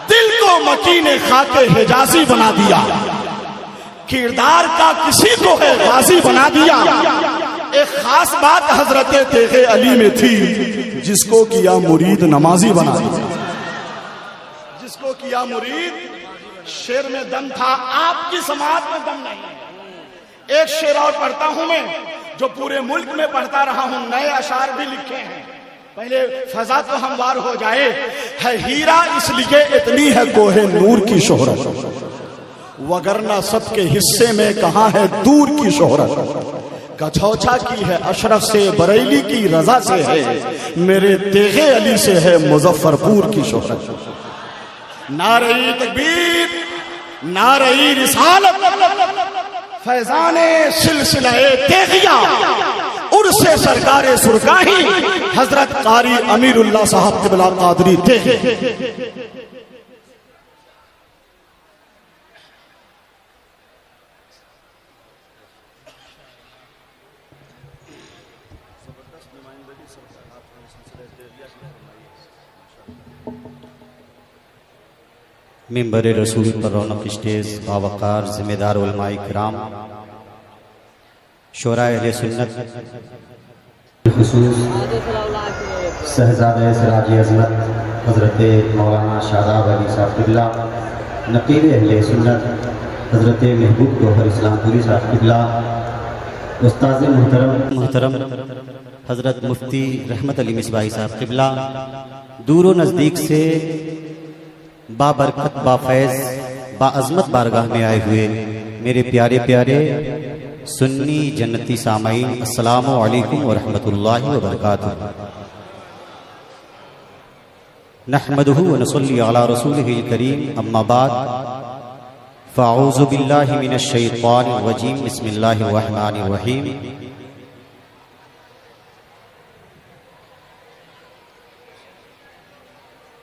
दिल को मकीने खाके हिजाजी बना दिया, किरदार का किसी को है गाजी बना दिया। एक खास बात हजरत तेगे अली में थी, जिसको किया मुरीद नमाजी बना दिया। जिसको किया मुरीद, शेर में दम था, आपकी समाज में दम नहीं। एक शेर और पढ़ता हूं मैं, जो पूरे मुल्क में पढ़ता रहा हूं, नए अशार भी लिखे हैं। पहले फजा तो हमवार हो जाए। है हीरा इसलिए इतनी है कोहे नूर की शोहरत, वगरना सबके हिस्से में कहां है दूर की शोहरत। कछौछा की है अशरफ से, बरेली की रजा से है, मेरे तेगे अली से है मुजफ्फरपुर की शोहरत। नारे तकबीर, नारे रिसालत, फैजाने सिलसिलाए तेगिया, उर्से सरकारे सुरगाही, हजरत कारी अमीरुल्लाह साहब क़िबला कादरी तेगे। मिंबर रसूल पर रौनक स्टेज, बावकार जिम्मेदार उलमाए किराम, शोराए अहले सुन्नत, शहजादे सिराजी अज़मत हज़रत मौलाना शादाब अली साहब क़िबला, नक़ीब अहले सुन्नत हज़रत महबूब गौहर इस्लामपुरी साहब क़िबला, उस्ताद मुहतरम हज़रत मुफ्ती रहमत अली मिसबाही साहब क़िबला, दूर नज़दीक से बाबरकत, बाफैज़, बाअज़मत बारगाह में आए हुए मेरे प्यारे प्यारे सुन्नी जन्नती सामाईन, अस्सलामु अलैकुम व रहमतुल्लाहि व बरकातुहू। नहमदुहु व नसल्ली अला रसूलिहिल करीम, अम्मा बाद, फ़अऊज़ु बिल्लाहि मिनश शैतानिर रजीम, बिस्मिल्लाहिर रहमानिर रहीम।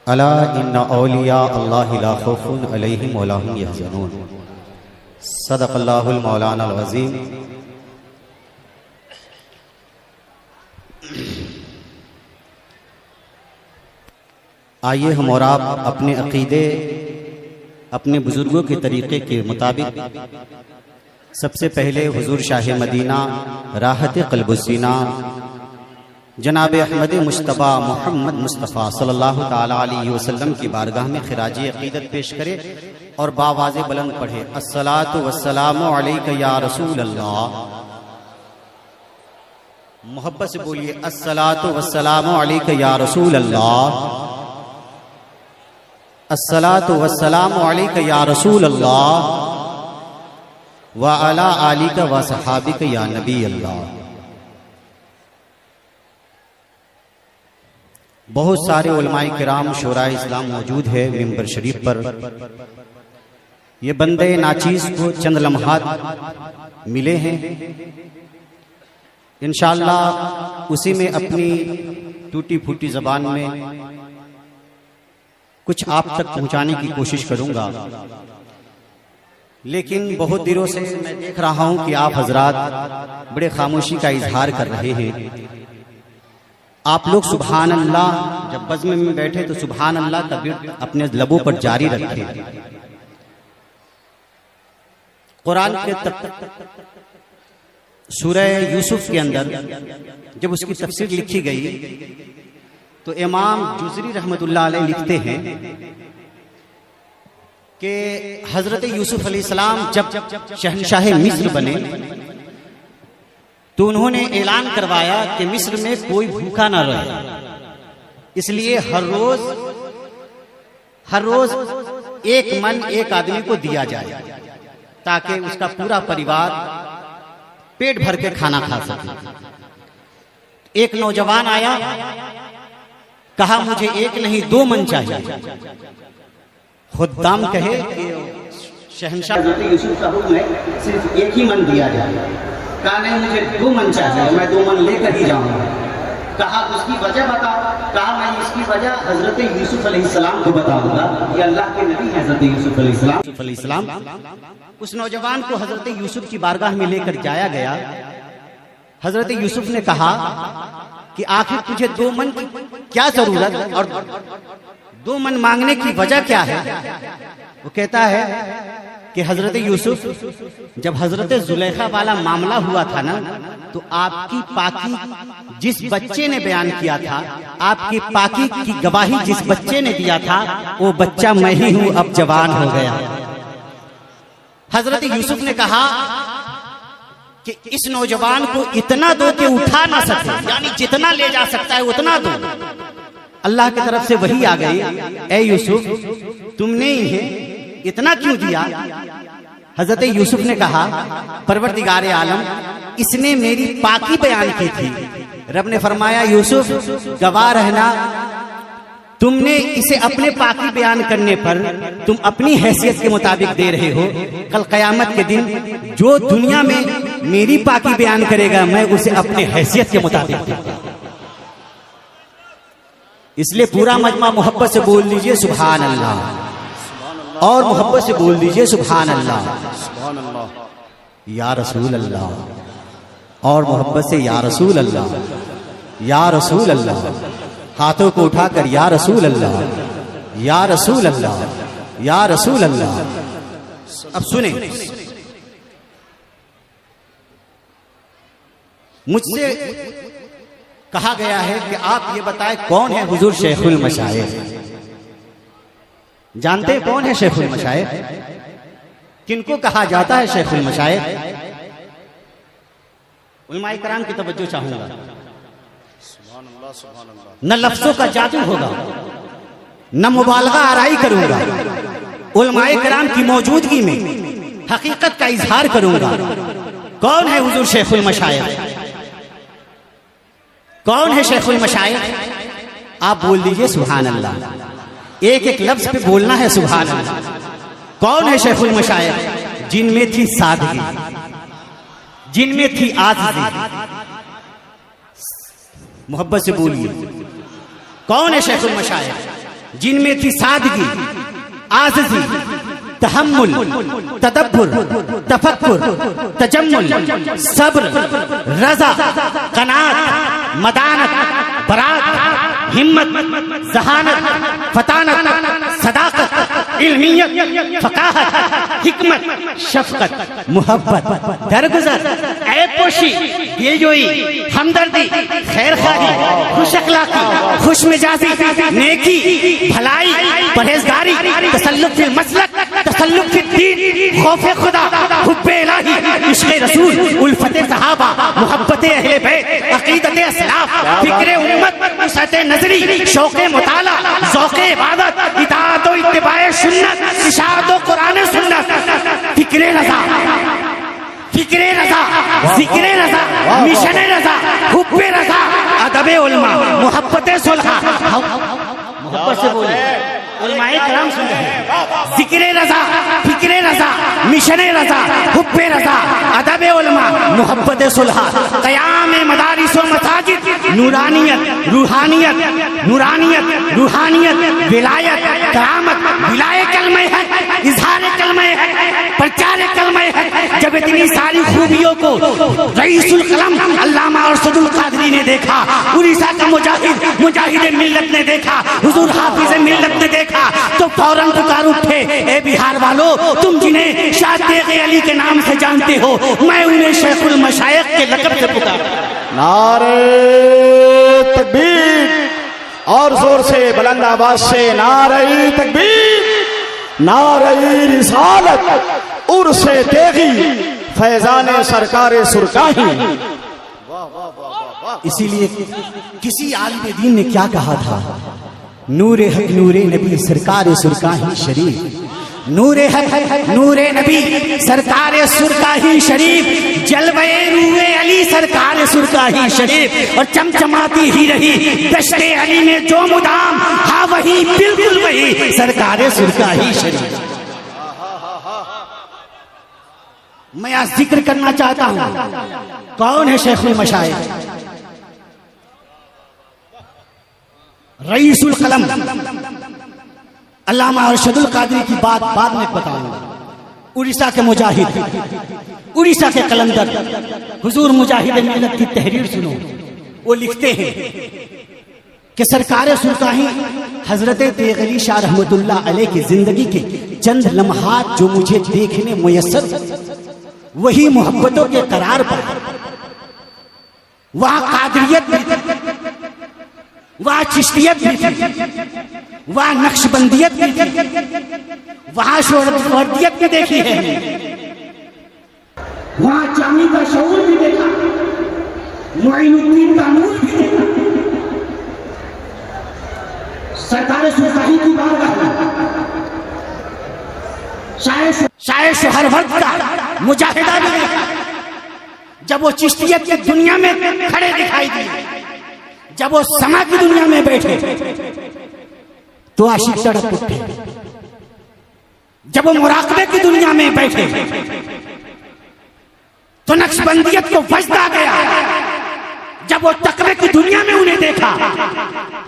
अला इन्ना औलिया अल्लाहि ला खौफुन अलैहिम व ला हुम यहज़नून। सदक़ल्लाहुल मौलाना अल अज़ीम। आइए हम और आप अपने अक़ीदे, अपने बुजुर्गों के तरीक़े के मुताबिक सबसे पहले हुज़ूर शाह मदीना राहत क़ल्बुस्सीना जनाब अहमद मुश्तबा मोहम्मद मुस्तफ़ा सल्लल्लाहु ताला अलैहि वसल्लम की बारगाह में खिराजी अक़ीदत पेश करे और बावाज़े बुलंद पढ़े, अस्सलातु वस्सलामु अलैका या रसूल अल्लाह। मोहब्बत से बोलिए, अस्सलातु वस्सलामु अलैका या रसूल अल्लाह, अस्सलातु वस्सलामु अलैका या रसूल अल्लाह व अला आलिका व सहाबिका या नबी अल्लाह। बहुत सारे उलमाए किराम, शोराए इस्लाम मौजूद है मिंबर शरीफ पर। ये बंदे नाचीज़ को चंद लम्हात मिले हैं, इंशाअल्लाह उसी में अपनी टूटी फूटी ज़बान में कुछ आप तक पहुंचाने की कोशिश करूंगा। लेकिन बहुत दिनों से मैं देख रहा हूं कि आप हजरात बड़े खामोशी का इजहार कर रहे हैं। आप लोग सुभान अल्लाह जब बज़्म में बैठे तो सुभान अल्लाह का विर्द अपने लबों पर जारी रखें। कुरान के सूरह यूसुफ के अंदर जब उसकी तफसीर लिखी गई तो इमाम जुज़री रहमतुल्लाह अलैह लिखते हैं कि हजरत यूसुफ अलैहिस्सलाम जब शहनशाह मिस्र बने तो उन्होंने ऐलान करवाया कि मिस्र में कोई भूखा ना रहे, इसलिए हर रोज एक मन एक आदमी को दिया जाए ताकि उसका पूरा परिवार पेट भर के खाना खा सके। एक नौजवान आया, कहा मुझे एक नहीं 2 मन चाहिए। खुद्दाम कहे कि शहंशाह यूसुफ का हुक्म है सिर्फ एक ही मन दिया जाए। कहा नहीं, मुझे 2 मन चाहिए, मैं 2 मन लेकर ही जाऊंगा। कहा उसकी वजह बताओ। कहा मैं इसकी वजह हजरत यूसुफ अलैहिस्सलाम को बताऊंगा, ये अल्लाह के नबी हजरत यूसुफ अलैहिस्सलाम। उस नौजवान को हजरत यूसुफ की बारगाह में लेकर जाया गया। हजरत यूसुफ ने कहा कि आखिर तुझे 2 मन की क्या जरूरत, और दो मन मांगने की वजह क्या है? वो कहता है कि हजरत यूसुफ, जब हजरत जुलेखा वाला मामला हुआ था ना, तो आपकी पाकी जिस बच्चे ने बयान किया था, आपकी पाकी की गवाही जिस बच्चे ने दिया था, वो बच्चा मैं ही हूं, अब जवान हो गया। हजरत यूसुफ ने कहा कि इस नौजवान को इतना दो कि उठा ना सके, यानी जितना ले जा सकता है उतना दो। अल्लाह की तरफ से वही आ गई, ए यूसुफ तुमने इन्हें इतना क्यों दिया? हजरत यूसुफ ने कहा, परवरदिगार आलम, इसने मेरी पाकी बयान की थी। रब ने फरमाया, यूसुफ गवाह रहना, तुमने इसे अपने पाकी बयान करने पर तुम अपनी हैसियत के मुताबिक दे रहे हो। कल कयामत के दिन जो दुनिया में मेरी पाकी बयान करेगा, मैं उसे अपने हैसियत के मुताबिक दूंगा। इसलिए पूरा मजमा मोहब्बत से बोल लीजिए सुभान अल्लाह, और मोहब्बत से बोल दीजिए सुभान अल्लाह, या रसूल अल्लाह, और मोहब्बत से या रसूल अल्लाह, या रसूल अल्लाह। हाथों को उठाकर या रसूल अल्लाह, या रसूल अल्लाह, या रसूल अल्लाह। अब सुने, मुझसे कहा गया है कि आप ये बताएं कौन है हुजूर शेखुल मशाइख। जानते हैं कौन है शेखुल मशाइख? किनको कहा जाता है शेखुल मशाइख? उलमाए कराम की तवज्जो चाहूंगा। न लफ्जों का जादू होगा, न मुबालगा आराई करूंगा, उलमाए कराम की मौजूदगी में हकीकत का इजहार करूंगा। कौन है हुजूर शेखुल मशाइख? कौन है शेखुल मशाइख? आप बोल दीजिए सुभान अल्लाह, एक एक लफ्ज पे बोलना है सुभान अल्लाह। कौन है शेखुल मशाइख? जिनमें थी सादगी, जिनमें थी आज़िज़ी। मोहब्बत से बोलिए, कौन है शेखुल मशाइख? जिनमें थी सादगी, आज़िज़ी, तहम्मुल, तदब्बुर, तफक्कुर, तजम्मुल, सब्र, रज़ा, कनात, मदानत, बरात, हिम्मत, जहानत, फतानत, सदाकत, इल्मियत, फकाहत, हिकमत, शफकत, मोहब्बत, दरगुजर, ऐपोशी, दिलजोई, हमदर्दी, खैरखाही, खुश अखलाकी, खुश मिजाजी, नेकी, भलाई, परहेजगारी, तसल्लुक फिल मसलक, तसल्लुक फिल दीन, खौफ खुदा, हुब्बे इलाही, इश्क़े रसूल, उल्फते सहाबा, मोहब्बते अहले बैत, अक़ीदते असलाफ, फिक्रे उम्मत, वसअते नज़री, शौक़े मुताला, ज़ौक़े इबादत, इताअत व इत्तिबाए सुन्नत, इशाअत व कुरान सुन्नत, फिक्रे रज़ा, फिक्रे रज़ा, ज़िक्रे रज़ा, मिशने रज़ा, हुब्बे रज़ा, अदबे उलमा, मोहब्बते सुलहा। मोहब्बत से बोले, उलमाए कराम सुन रहे हैं। ज़िक्रे रज़ा, फिक्रे रज़ा, मिशने रज़ा, हुब्बे रज़ा, अदबे उलमा, मोहब्बते सुलहा, क़याम मदारिस व मसाजिद, नूरानियत, रूहानियत, नूरानियत, रूहानियत, विलायत, करामत, विलाय कलमे है, इज़हार कलमे है, प्रचार कलमे है। जब इतनी सारी खूबियों को रईसुल कलम अल्लामा अरशदुल कादरी ने देखा, उड़ीसा का मुजाहिद मिल्लत ने देखा, हुजूर हाफिज मिल्लत ने देखा, तो फौरन पुकार उठे, ए बिहार वालों, तुम जिन्हें शाह तेग़े अली के नाम से जानते हो, मैं उन्हें शेखुल मशाइख के लक़ब से पुकारता हूं। नारे तकबीर, और जोर से बुलंद आवाज से नारे तकबीर, नारे रिसालत, उर्से तेग़ी, फैजान सरकार सुरकाही। इसीलिए किसी आलिम दीन ने क्या कहा था? नूरे हक नूरे नबी सरकार सुरकाही शरीफ, नूरे हक नूरे नबी सरकार सुरकाही शरीफ, जलवे रूए अली सरकार सुरकाही शरीफ। और चमचमाती ही रही दश्ते अली में जो मुदाम, हाँ वही बिल्कुल वही सरकार सुरकाही शरीफ। मैं आज जिक्र करना चाहता हूं, कौन है शेखुल मशाइख? रईसुल कलम अल्लामा अरशदुल कादरी की बात बाद में बताऊंगा। उड़ीसा के मुजाहिद, उड़ीसा के कलंदर, हुजूर मुजाहिद मिल्लत की तहरीर सुनो। वो लिखते हैं कि सरकार सुल्तानी हजरत तेग अली शाह रहमतुल्लाह अलैह की जिंदगी के चंद लम्हात जो मुझे देखने मुयस्सर, वही मोहब्बतों के करार पर वहां कादरियत भी थी, वहां चिश्तियत भी थी, वहां नक्शबंदियत भी थी, वहां शोहरत भी देखी है, वहां जामी का शऊर भी देखा, मुइनुद्दीन का नूर भी देखा। सरकार सुल्तानी की बारगाह शायर शोहरवर्द का मुजाहिदा भी देखा। जब वो चिश्तियत की दुनिया में खड़े दिखाई दिए, जब वो समा की दुनिया में बैठे तो आशिक तड़प उठे, जब वो मुराकबे की दुनिया में बैठे तो नक्शबंदियत को वजद आ गया, जब वो तकवे की दुनिया में उन्हें देखा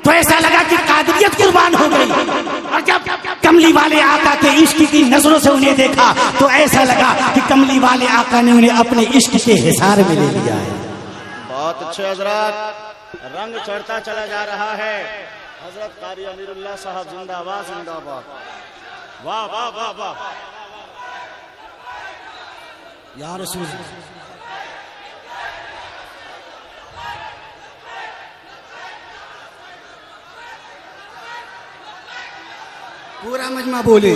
तो ऐसा लगा कि कादरियत कुर्बान हो गई, और जब कमली वाले आका के इश्क की नजरों से उन्हें देखा तो ऐसा लगा कि कमली वाले आका ने उन्हें अपने इश्क के हिसार में ले लिया है। बहुत अच्छे हजरत, रंग चढ़ता चला जा रहा है। हजरत कारी अमीरुल्लाह साहब जिंदाबाद जिंदाबाद। वाह वाह वाह वाह या रसूल। पूरा मजमा बोले।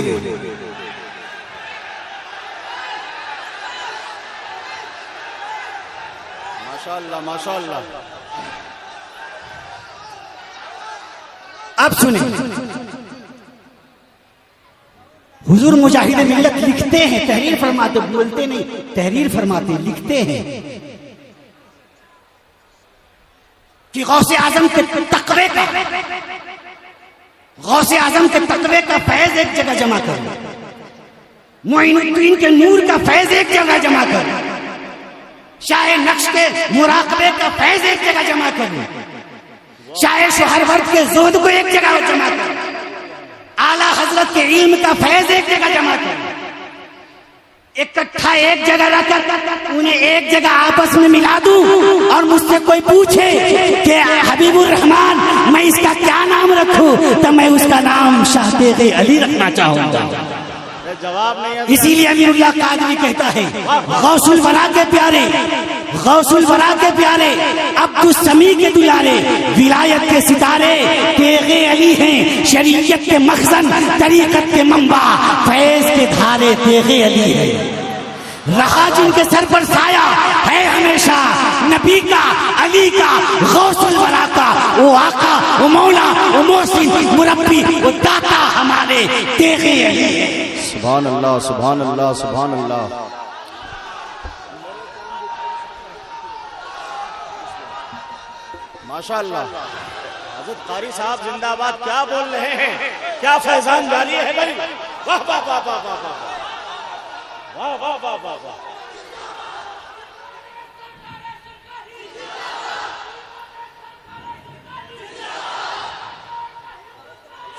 माशाअल्लाह माशाअल्लाह। अब सुने, हुजूर मुजाहिद मिल्लत लिखते हैं, तहरीर फरमाते, बोलते नहीं, तहरीर फरमाते, लिखते हैं कि गौसे आजम के तकवे का, गौसे आजम के तकवे का फैज एक जगह जमा कर, मुइनुद्दीन के नूर का फैज एक जगह जमा कर, शाह नक्श के मुराकबे का फैज एक जगह जमा कर, शाह शोहरवर्द के जोहद को एक जगह जमा कर, आला हजरत के इल्म का फैज एक जगह जमा कर, इकट्ठा एक जगह रखकर उन्हें एक जगह आपस में मिला दूं, और मुझसे कोई पूछे कि हबीबुर रहमान मैं इसका क्या नाम रखूं, तो मैं उसका नाम शाह तेग अली रखना चाहूंगा। जवाब नहीं है। इसीलिए अमीरुल्लाह कादरी कहता है, गौसुल वरा के प्यारे, गौसुल वरा के प्यारे, अब्दुस समी के दुलारे, विलायत के सितारे तेगे अली हैं, शरीयत के मखज़न, तरीकत के मंबा, फैज के धारे तेगे अली है। रहा जिनके सर पर साया है हमेशा, नबी का, अली का, गौसुल वरा का, वो आका, वो मौला, वो मोहसिन, मुरब्बी, वो दाता हमारे तेगे अली है। सुभान अल्लाह सुभान अल्लाह सुभान अल्लाह। माशाअल्लाह। हज़रत कारी साहब जिंदाबाद। क्या बोल रहे हैं, क्या फैजान जारी है भाई। वाह वाह वाह वाह वाह वाह वाह वाह वाह वाह।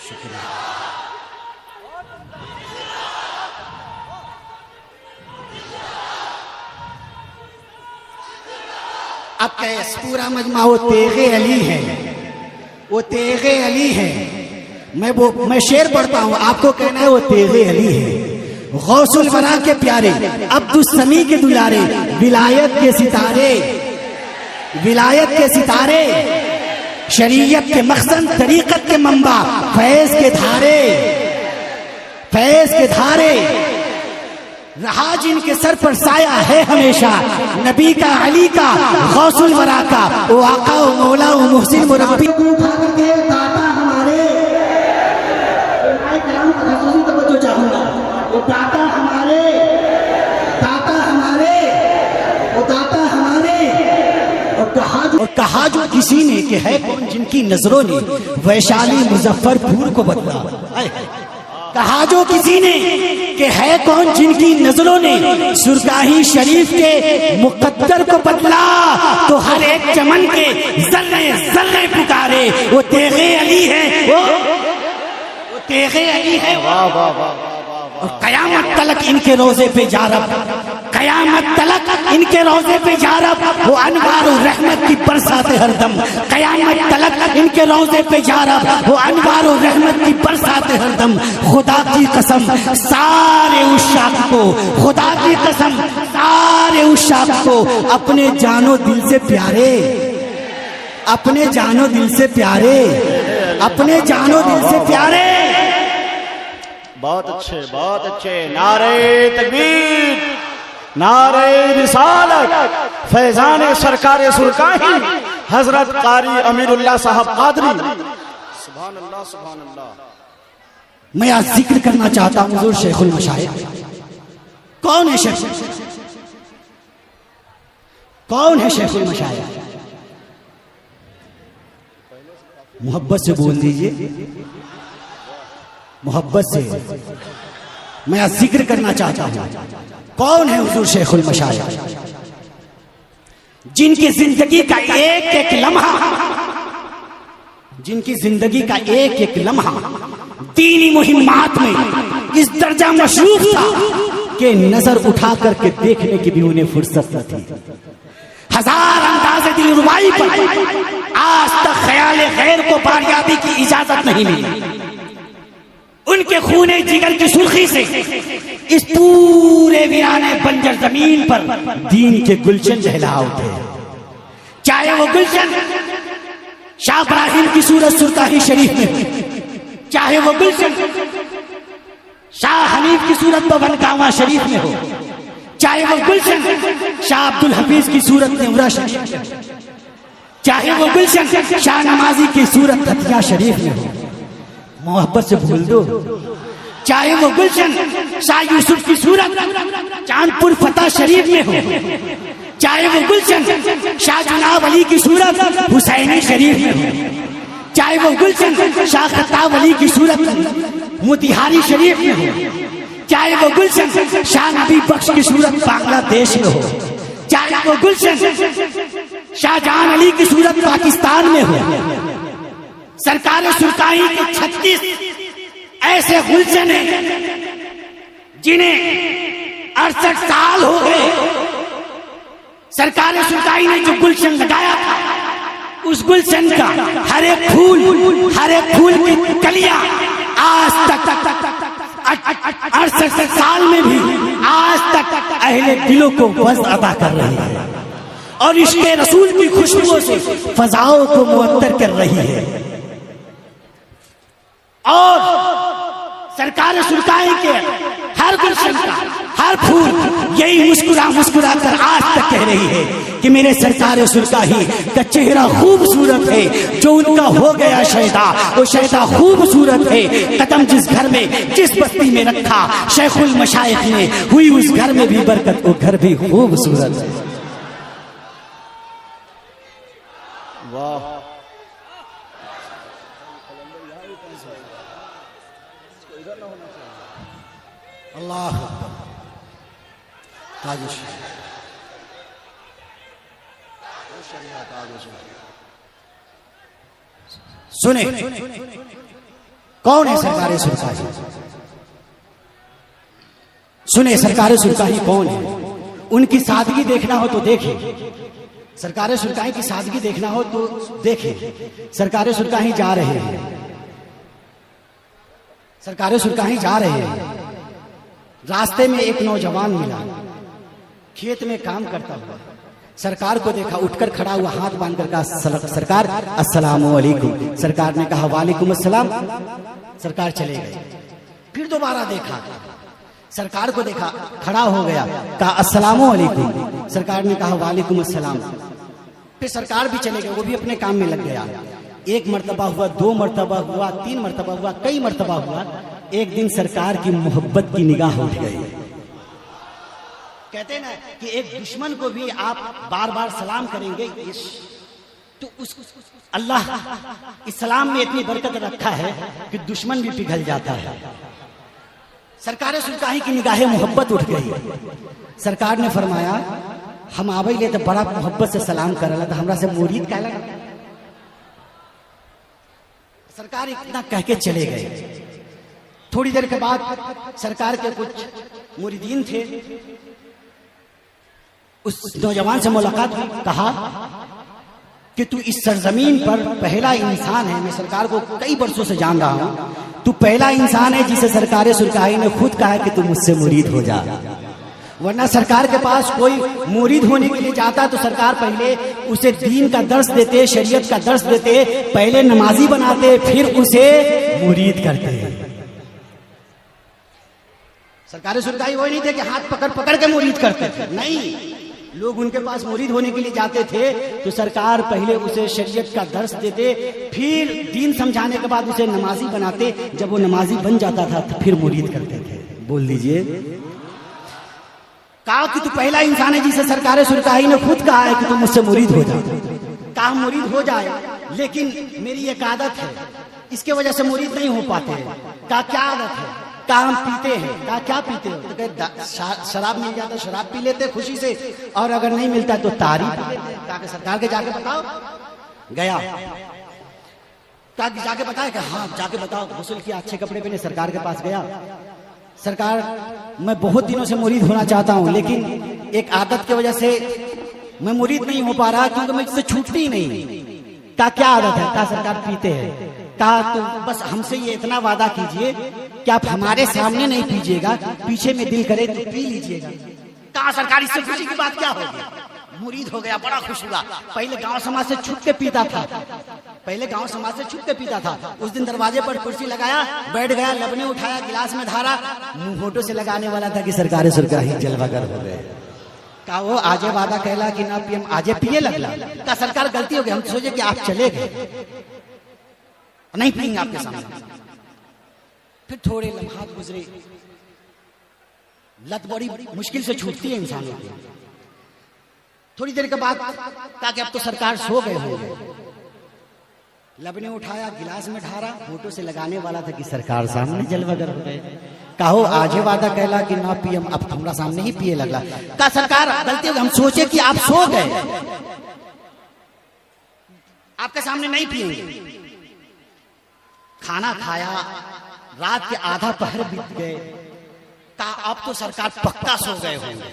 शुक्रिया। अब कैस पूरा मजमा वो तेगे अली है, वो तेगे अली है। मैं शेर पढ़ता हूँ, आपको कहना है वो तेगे अली है। गौसुल वरा के प्यारे, अब्दुस समी के दुलारे, विलायत के सितारे, विलायत के सितारे, शरीयत के मखज़न, तरीकत के मंबा, फैज के धारे, फैज के धारे, रहा जिनके सर पर साया है हमेशा, नबी का, अली का, गौसुल वरा का, वो आका, वो मौला, वो मुहसिन, मुरब्बी, दाता हमारे, तो चाहूंगा वो दाता हमारे, दाता हमारे, वो दाता हमारे। और कहा जो किसी ने कि है कौन जिनकी नजरों ने वैशाली मुजफ्फरपुर को बदला, कहा जो किसी ने कि है कौन जिनकी नजरों ने सुरकाही शरीफ के मुकद्दर को बदला, तो हर एक चमन के जर्रे जर्रे पुकारे वो तेगे अली है, वो तेगे अली है। और कयामत तलक इनके रोजे पे जा रब, कयामत तलक इनके रोजे पे या रब वो अनवार और रहमत की बरसात हरदम, कयामत तलक इनके रोजे पे या रब वो अनवार और रहमत की बरसात हरदम। खुदा की कसम सारे उशाक को, खुदा की कसम सारे उशाक को अपने जानो दिल से प्यारे, अपने जानो दिल से प्यारे, अपने जानो दिल से प्यारे। बहुत अच्छे, बहुत अच्छे। नारे तकबीर, नारे रिसालत, फैजान सरकार सुरकाही हजरत कारी अमीरुल्लाह साहब कादरी। सुभान अल्लाह, सुभान अल्लाह। मैं आज जिक्र करना चाहता हूं हुजूर शेखुल मशाइख। कौन है शेख, कौन है शेखुल मशाइख? मोहब्बत से बोल दीजिए, मोहब्बत से। मैं आज जिक्र करना चाहता हूं कौन है हुजूर शेखुल मशाइख, जिनकी जिंदगी का एक एक लम्हा, जिनकी जिंदगी का एक एक लम्हा दीनी मुहिम्मात में इस दर्जा मशरूफ था कि नजर उठा करके देखने की भी उन्हें फुर्सत न थी। हजार अंदाज़े दिलरुबाई पर आज तक ख्याल खैर को बारियाबी की इजाजत नहीं मिली। उनके खूने जिगर की सुर्खी से इस पूरे वीराने बंजर जमीन पर दीन के गुलशन लहला उठे। चाहे वो गुलशन शाह इब्राहिम की सूरत सुरताही शरीफ में हो, चाहे वो गुलशन शाह हनीफ की सूरत बबनकावा शरीफ में हो, चाहे वो गुलशन शाह अब्दुल हफीज की सूरत नेवरा शरीफ में, चाहे वो गुलशन शाह नमाजी की सूरत हथिया शरीफ में हो। मोहब्बत से भूल दो। चाहे वो गुलशन शाह यूसुफ की सूरत चांदपुर फतेह शरीफ में हो, चाहे वो गुलशन शाह जनाब अली की सूरत हुसैनी शरीफ में हो, चाहे वो गुलशन शाह खत्ताब अली की सूरत मोतिहारी शरीफ में हो, चाहे वो गुलशन शाह नबी बख्श की सूरत बांग्लादेश में हो, चाहे वो गुलशन शाहजहां अली की सूरत पाकिस्तान में हो। सरकार सुरकाही के 36 ऐसे गुलशन हैं जिन्हें 68 साल हो गए। सरकार सुरकाही ने जो गुलशन लगाया था, उस गुलशन का हर एक फूल की कलियां आज तक 68 साल में भी आज तक अहले दिलों को वज़्न अदा कर रही है और इश्क़े रसूल की खुशबुओं से फजाओं को मुअत्तर कर रही है। और सरकार सुरकाही के हर गुलशन का हर फूल यही मुस्कुरा मुस्कुरा कर आज तक कह रही है कि मेरे सरकार सुरकाही का चेहरा खूबसूरत है, जो उनका हो गया शैदा वो शैदा खूबसूरत है। कदम जिस घर में जिस बस्ती में रखा शेखुल मशाइख ने, हुई उस घर में भी बरकत, वो घर भी खूबसूरत है। वाह, अल्लाह सुने, कौन है सरकार सुरकाही? सुने, सरकार सुरकाही कौन है? उनकी सादगी देखना हो तो देखे, सरकार सुरकाही की सादगी देखना हो तो देखे। सरकार सुरकाही जा रहे हैं, सरकार सुरकाही जा रहे हैं। रास्ते में एक नौजवान मिला, खेत में काम करता हुआ, सरकार को देखा, उठकर खड़ा हुआ, हाथ बांधकर कहा, सरकार अस्सलाम वालेकुम। सरकार ने कहा वालेकुम अस्सलाम। सरकार चले गए। फिर दोबारा देखा, सरकार को देखा, खड़ा हो गया, कहा अस्सलाम वालेकुम। सरकार ने कहा वालेकुम अस्सलाम। फिर सरकार भी चले गए, वो भी अपने काम में लग गया। एक मर्तबा हुआ, 2 मर्तबा हुआ, 3 मर्तबा हुआ, कई मर्तबा हुआ। एक दिन सरकार की मोहब्बत की निगाह उठ गई। कहते ना कि एक दुश्मन को भी आप बार बार सलाम करेंगे तो उस अल्लाह इस्लाम में इतनी बरकत रखा है कि दुश्मन भी पिघल जाता है। सरकार सुरकाही की निगाहें मोहब्बत उठ गई। सरकार ने फरमाया हम आवे ले तो बड़ा मोहब्बत से सलाम कर रहा था, हमरा से मुरीद कहला। सरकार इतना कह के चले गए। थोड़ी देर के बाद सरकार के कुछ मुरीदीन थे, उस नौजवान से मुलाकात हुई, कहा कि तू इस सरजमीन पर पहला इंसान है, मैं सरकार को कई वर्षों से जान रहा हूं, तू पहला इंसान है जिसे सरकार सुरकाही ने खुद कहा कि तू मुझसे मुरीद हो जा। वरना सरकार के पास कोई मुरीद होने के लिए जाता तो सरकार पहले उसे दीन का दर्श देते, शरीयत का दर्श देते, पहले नमाजी बनाते, फिर उसे मुरीद करते। सरकार सुरकाही वही नहीं थे कि हाथ पकड़ पकड़ के मुरीद करते थे, नहीं, लोग उनके पास मुरीद होने के लिए जाते थे तो सरकार पहले उसे शरीयत का दर्श देते, फिर दीन समझाने के बाद उसे नमाजी बनाते। जब वो नमाजी बन जाता था तो फिर मुरीद करते थे। बोल दीजिए। कहा कि तू पहला इंसान है जिसे सरकार सुरकाही ने खुद कहा है कि तू मुझसे मुरीद हो जा। कहा मुरीद हो जाए, लेकिन मेरी एक आदत है, इसके वजह से मुरीद नहीं हो पाते हैं। कहा क्या आदत है? कहा हम पीते हैं। कहा क्या पीते हो? तो कहे शराब मिल जाता शराब पी लेते खुशी से, और अगर नहीं मिलता तो तारी पी लेते। कहा सरकार के जाके बताओ। गया, कहा जाके बताए? कि हाँ जाके बताओ। गुस्ल किया, अच्छे कपड़े पहने, सरकार के पास गया। सरकार, मैं बहुत दिनों से मुरीद होना चाहता हूं, लेकिन एक आदत की वजह से मैं मुरीद नहीं हो पा रहा, क्योंकि मैं इससे छूटती नहीं। कहा क्या आदत है? कहा सरकार पीते हैं। कहा तो बस हमसे ये इतना वादा कीजिए कि आप हमारे सामने नहीं पीजिएगा, पीछे में दिल करे तो पी लीजिएगा। कहा सरकार इससे खुशी की बात क्या होगी? मुरीद हो गया, बड़ा खुश हुआ। पहले गांव समाज से छुप के पीता था, पहले गांव समाज से छुप के पीता था। उस दिन दरवाजे पर कुर्सी लगाया, बैठ गया, लबने उठाया, गिलास में धारा, मुंह होठों से लगाने वाला था कि सरकार सुरकाही जलवागर हो गए। कहा वो आजे वादा कहला कि ना पियम, आजे पिए लगला। कहा सरकार गलती हो गई, हम सोचे कि आप चले गए, नहीं पियेंगे आपके सामने। फिर थोड़े लम्हात गुजरे, लत बड़ी मुश्किल से छूटती है इंसानों की। थोड़ी देर के बाद कहा कि अब तो सरकार सो गए होंगे। लबने उठाया, गिलास में ढारा, होठों से लगाने वाला था कि सरकार सामने जलवागर हो गए। कहो आजे वादा कहला कि ना पियम, अब हमरा सामने ही पिए लगला। कहा सरकार गलती हो गई, हम सोचे कि आप सो गए, आपके सामने नहीं पिएंगे। खाना खाया, रात के आधा पहर बीत गए। कहा अब तो सरकार पक्का सो गए होंगे,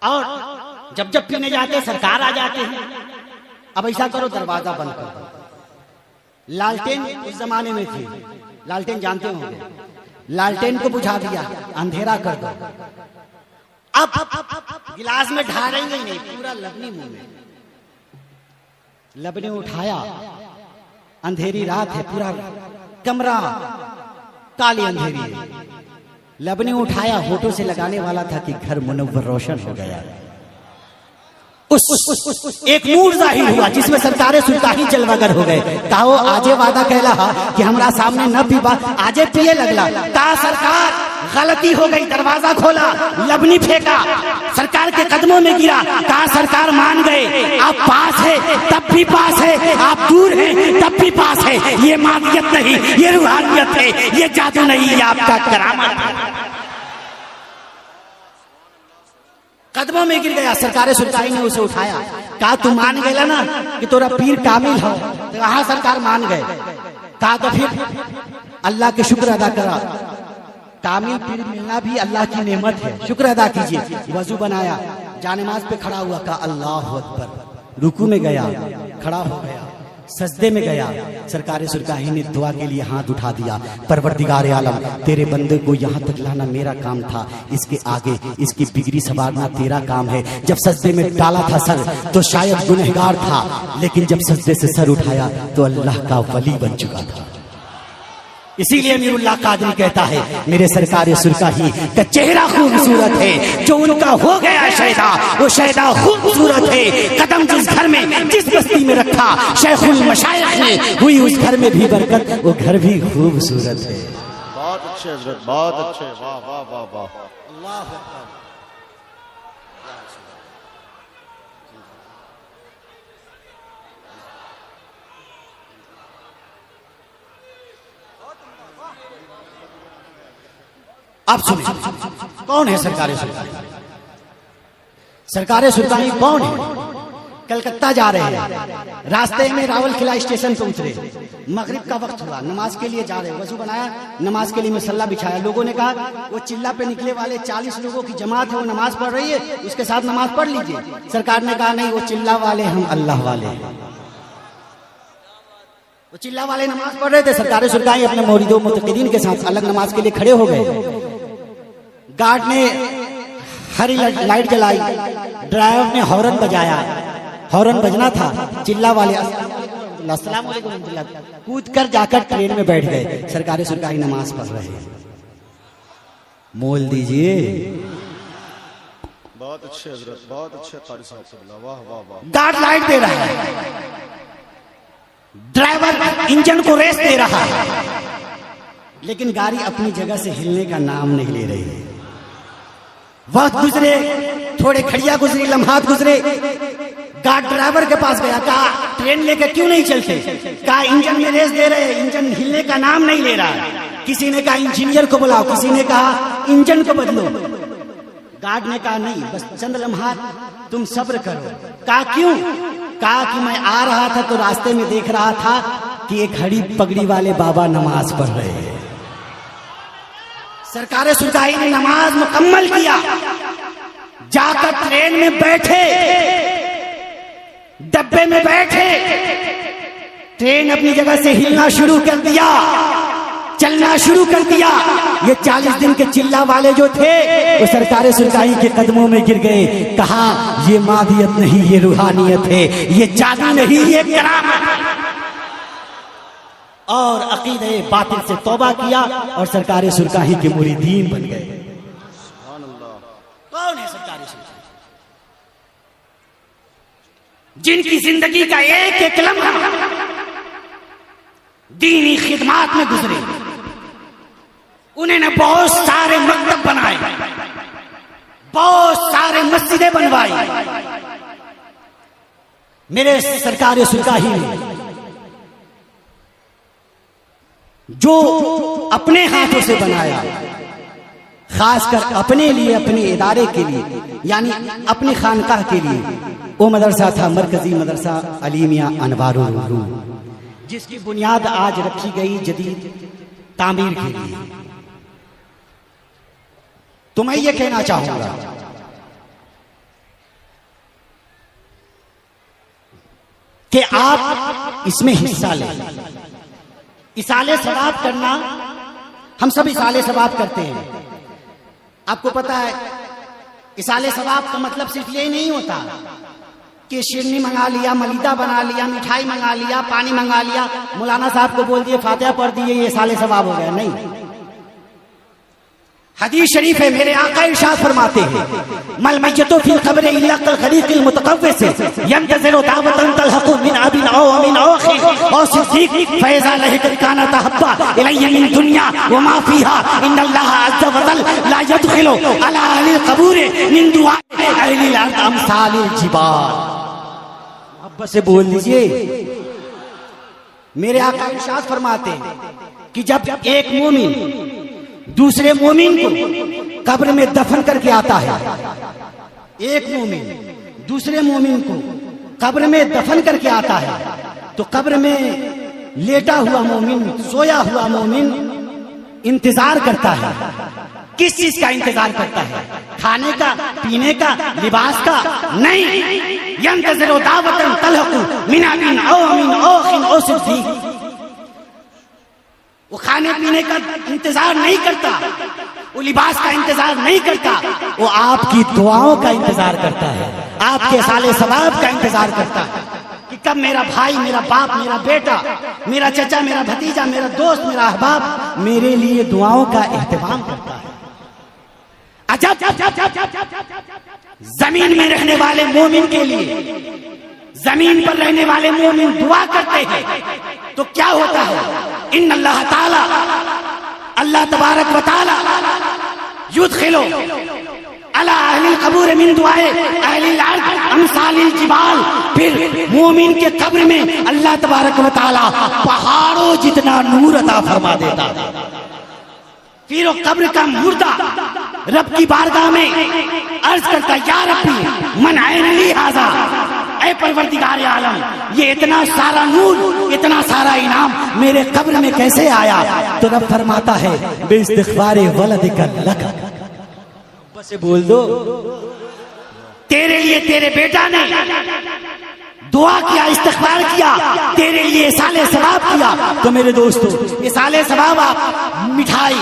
और जब जब पीने जाते सरकार आ जाते हैं। अब ऐसा करो, दरवाजा बंद कर दो। लालटेन उस जमाने में थी, लालटेन जानते होंगे, लालटेन को बुझा दिया, अंधेरा कर दो। अब गिलास में ढारेंगे नहीं, पूरा लबनी मुंह में। लबने उठाया, अंधेरी रात है, पूरा कमरा काली अंधेरी है। लबने उठाया, होठों से लगाने वाला था कि घर मुनव्वर रोशन हो गया। उस एक नूर जाहिर हुआ जिसमें सरकारें सुल्तानी जलवागर हो गए। कहा वो आजे वादा कहला कि हमारा सामने न पीबा, आजे पिए लगला। कहा सरकार गलती हो गई, दरवाजा खोला, लबनी फेंका, सरकार के कदमों में गिरा। कहा सरकार मान गए, आप पास है तब भी पास है, आप दूर हैं तब भी पास है। ये मादियत नहीं, ये रूहानियत है, ये जादू नहीं, ये आपका करामत है। कदमों में गिर गया, सरकार सुल्तानी ने उसे उठाया। कहा तू मान गया ना कि तोरा पीर कामिल हो? कहा सरकार मान गए। कहा तो फिर अल्लाह के शुक्र अदा करा, कामिल पीर मिलना भी अल्लाह की नेमत है, शुक्र अदा कीजिए। वजू बनाया, जानेमाज पे खड़ा हुआ, कहा अल्लाह अकबर। रुकू में गया, खड़ा हो गया, सजदे में गया। सरकार सुरकाही ने दुआ के लिए हाथ उठा दिया। परवरदिगार आलम, तेरे बंदे को यहाँ तक लाना मेरा काम था, इसके आगे इसकी बिगड़ी संवारना तेरा काम है। जब सजदे में डाला था सर तो शायद गुनहगार था, लेकिन जब सजदे से सर उठाया तो अल्लाह का वली बन चुका था। इसीलिए अमीरुल्लाह कादरी कहता है, मेरे सरकार सुरकाही का चेहरा खूबसूरत है, जो उनका हो गया शैदा वो शैदा खूबसूरत है। कदम जिस घर में जिस बस्ती में रखा शेखुल मशाइख ने, हुई उस घर में भी बरकत, वो घर भी खूबसूरत है। बहुत अच्छे हजरत, बहुत अच्छे, वाह वाह वाह वाह, अल्लाह अकबर। आप सुनिए, कौन है सरकार सुल्तानी? सरकार सुल्तानी कौन है? कलकत्ता जा रहे हैं, रास्ते में रावल किला स्टेशन पे उतरे। मगरिब का वक्त हुआ, नमाज के लिए जा रहे, वजू बनाया, नमाज के लिए मसल्ला बिछाया। लोगों ने कहा वो चिल्ला पे निकले वाले 40 लोगों की जमात है, वो नमाज पढ़ रही है, उसके साथ नमाज पढ़ लीजिए। सरकार ने कहा नहीं, वो चिल्ला वाले हम अल्लाह वाले हैं। वो चिल्ला वाले नमाज पढ़ रहे थे, सरकार सुरकाई अपने मौलिदों मुतक़िदीन के साथ अलग नमाज के लिए खड़े हो गए। गार्ड ने हरी लाइट जलाई, ड्राइवर ने हॉर्न बजाया, हॉर्न बजना था, चिल्ला वाले अस्सलाम वालेकुम कूद कर जाकर ट्रेन में बैठ गए। सरकारी सुरकारी नमाज पढ़ रहे हैं। मोल दीजिए। बहुत अच्छे हजरत, बहुत अच्छे कारी साहब, वाह वाह वाह। गार्ड लाइट दे रहा है, ड्राइवर इंजन को रेस दे रहा है, लेकिन गाड़ी अपनी जगह से हिलने का नाम नहीं ले रही है। वक्त गुजरे, थोड़े खड़िया गुजरी, लम्हात गुजरे। गार्ड ड्राइवर के पास गया, कहा ट्रेन लेके क्यों नहीं चलते? कहा इंजन में रेस दे रहे, इंजन हिलने का नाम नहीं ले रहा। किसी ने कहा इंजीनियर को बुलाओ, किसी ने कहा इंजन को बदलो। गार्ड ने कहा नहीं, बस चंद लम्हात तुम सब्र करो। कहा क्यों? कहा कि मैं आ रहा था तो रास्ते में देख रहा था कि एक हरी पगड़ी वाले बाबा नमाज पढ़ रहे हैं। सरकार सुरकाई ने नमाज मुकम्मल किया, जाकर ट्रेन में बैठे, डब्बे में बैठे, ट्रेन अपनी जगह से हिलना शुरू कर दिया, चलना शुरू कर दिया। ये 40 दिन के चिल्ला वाले जो थे वो सरकार सुरकाई के कदमों में गिर गए। कहा ये मादियत नहीं, ये रूहानियत है, ये जादू नहीं, ये करामत है। और अकीदे बातिल से तौबा किया और सरकार सुरकाही के मुरीदीन बन गए। कौन है सरकार सुरकाही? जिनकी जिंदगी का एक एक लम्हा दीनी खिदमात में गुजरे। उन्होंने बहुत सारे मकतब बनाए, बहुत सारे मस्जिदें बनवाई। मेरे सरकार सुरकाही ने जो अपने हाथों से बनाया, खासकर अपने लिए, अपने इदारे के लिए, यानी अपनी खानकाह के लिए, वो मदरसा था मरकजी मदरसा अलीमिया अनवारुल उलूम, जिसकी बुनियाद आज रखी गई जदीद तामीर के लिए। तो मैं ये कहना चाहूंगा कि आप इसमें हिस्सा लें। इसाले सवाब करना, हम सब इसाले सवाब करते हैं। आपको पता है इसाले सवाब का मतलब सिर्फ यही नहीं होता कि शिरनी मंगा लिया, मलीदा बना लिया, मिठाई मंगा लिया, पानी मंगा लिया, मौलाना साहब को बोल दिए, फातिहा पढ़ दिए, ये इसाले सवाब हो गया। नहीं, हदीस शरीफ है, मेरे आका इरशाद फरमाते हैं, मल मय्यतु फिल क़ब्र इल्ला कल खरीक़िल मुतक़व्विस यंतज़िरु दावतन तलहक़ु मिन अबिन औ मिन औखि औ सिद्दीक़ फ़इज़ा लहिक़त काना तहब्बा इलैया मिन दुनिया व मा फ़ीहा इन्नल्लाह अज़्ज़ व जल ला यदखिलु अला अहलिल क़बूर मिन दुआए अहलिल अर्द अमसालिल जिबाल। मोहब्बत से बोल लीजिए। मेरे आका इरशाद फरमाते हैं कि जब एक मोमिन दूसरे मोमिन को कब्र में दफन करके आता है, एक मोमिन दूसरे मोमिन को कब्र में दफन करके आता है, तो कब्र में लेटा हुआ मोमिन, सोया हुआ मोमिन इंतजार करता है। किस चीज का इंतजार करता है? खाने का, पीने का, लिबास का? नहीं, यंतज़िरु दावतन तलहक़ु मिन अबिन औ मिन औखिन औ सिद्दीक़। वो खाने पीने का इंतजार नहीं करता, वो लिबास का इंतजार नहीं करता, वो आपकी दुआओं का इंतजार करता है, आपके साले सवाब का इंतजार करता है कि कब मेरा भाई, मेरा बाप, मेरा बेटा, मेरा चचा, मेरा भतीजा, मेरा दोस्त, मेरा अहबाब मेरे लिए दुआओं का एहतमाम करता है। अजब, जमीन में रहने वाले मोमिन के लिए, जमीन पर रहने वाले मोमिन दुआ करते हैं तो क्या होता है? इन्नल्लाह ताला, अल्लाह तबारक व ताला युदखिलु अला अहलिल क़बूर मिन दुआए अहलिल अर्द अमसालिल जिबाल। फिर मोमिन के कब्र में अल्लाह तबारक व ताला पहाड़ों जितना नूर अता फरमा देता है। फिर वो कब्र का मुर्दा रब की बारगाह में अर्ज करता, या रब्बी मन आयन ली हाज़ा, ऐ परवरदिगार आलम, ये इतना सारा नूर, इतना सारा इनाम मेरे कब्र में कैसे आया? तो रब फरमाता है बेइस्तिग़फ़ारे वलदिका लक, बस बोल दो तेरे लिए तेरे बेटा ने दुआ किया, इस्तिग़फ़ार किया, तेरे लिए इसाले सवाब किया। तो मेरे दोस्तों, इसाले सवाब आप मिठाई,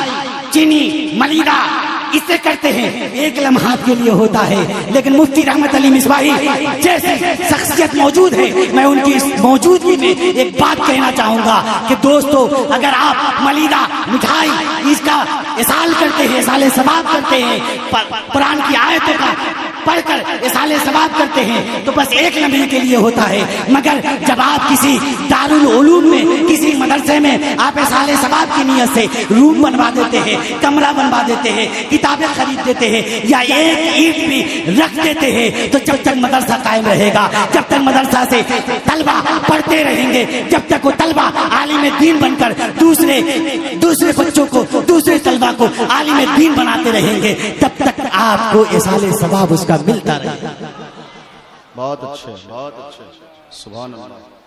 चीनी, मलीदा इससे करते हैं, एक लम्हात के लिए होता है। लेकिन मुफ्ती रहमत अली मिसबाही जैसे शख्सियत मौजूद है, मैं उनकी इस मौजूदगी में एक बात कहना चाहूंगा कि दोस्तों, अगर आप मलीदा, मिठाई इसका इसाल करते हैं, इसाले सवाब करते हैं, कुरान की आयतों का पढ़कर इसाले सवाब करते हैं, तो बस एक लम्हे के लिए होता है। मगर जब आप किसी दारुल उलूम में, किसी मदरसे में आप इसाले सवाब की नीयत से रूम बनवा देते हैं, कमरा बनवा देते हैं, किताबें खरीद देते हैं या एक ईंट भी रख देते हैं, तो जब तक मदरसा कायम रहेगा, जब तक मदरसा से तलबा पढ़ते रहेंगे, जब तक वो तलबा आलिम दीन बनकर दूसरे बच्चों को, दूसरे तलबा को आलिम दीन बनाते रहेंगे, तब तक आपको इसाले सवाब उसका मिलता रहेगा। बहुत अच्छे, सुभान अल्लाह।